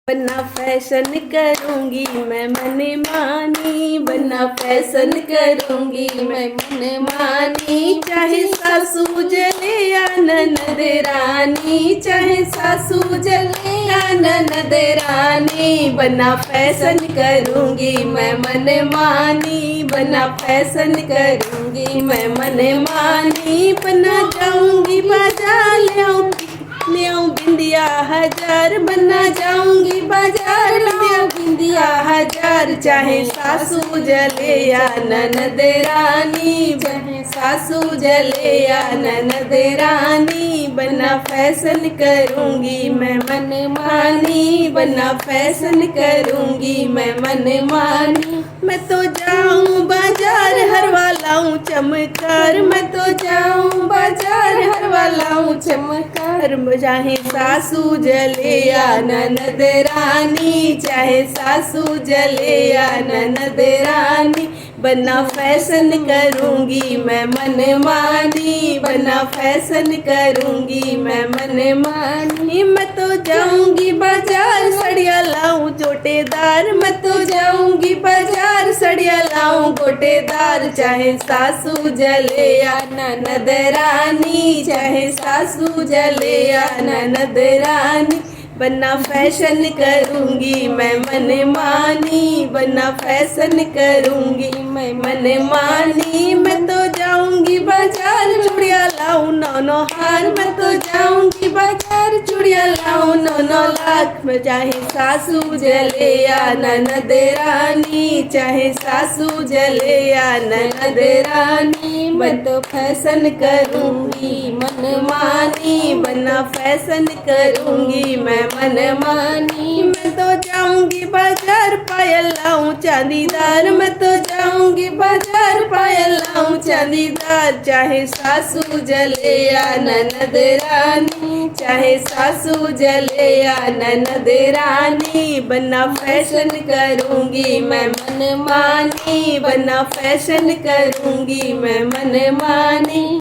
बनना फैशन करूंगी मैं मन मानी, बनना फैशन करूंगी मैं मन मानी। चाहे सासू जले या ननद रानी, चाहे सासू जले या ननद रानी, बनना फैशन करूंगी मैं मन मानी, बनना फैशन करूंगी मैं मन मानी। बना जाऊंगी बाजार ले आऊं बिंदिया हजार, बना जाऊंगी बाजार ले आऊं बिंदिया हजार। चाहे सासू जले या ननद रानी, चाहे सासू जले या ननद रानी, बना फैशन करूंगी मैं मन मानी, बना फैशन करूंगी मैं मन मानी। मैं तो जाऊं बाजार हरवा लाऊं चमकार, मैं तो जाऊं बाजार हरवा लाऊं चमकार। चाहे सासू जले या ननद रानी, चाहे सासू जले या ननद रानी, बना फैशन करूंगी मैं मन मानी, बना फैशन करूंगी मैं मन मानी। मैं तो जाऊंगी बाजार सड़िया लाऊं चोटेदार, मैं तो जाऊंगी बाजार सड़िया लाऊं गोटेदार। चाहे सासू जले या ननद रानी, चाहे सासू जले या ननद रानी, बनना फैशन करूंगी मैं मन मानी, बनना फैशन करूंगी मैं मन मानी। मैं तो जाऊंगी बाजार चूड़िया लाऊं 9 हार, मैं तो जाऊंगी बाजार चूड़िया लाऊं 9 लाख। में चाहे सासू जले या ननद रानी, चाहे सासू जले या ननद रानी, मैं तो फैशन करूंगी मन मानी, बनना फैशन करूंगी मैं मन मानी। मैं तो जाऊंगी बाजार पायल लाऊं चांदीदार, मैं तो जाऊंगी बाजार पायल लाऊं चांदीदार। चाहे सासू जले या ननद रानी, चाहे सासू जले या ननद रानी, बनना फैशन करूंगी मैं मन मानी, बनना फैशन करूंगी मैं मन मानी।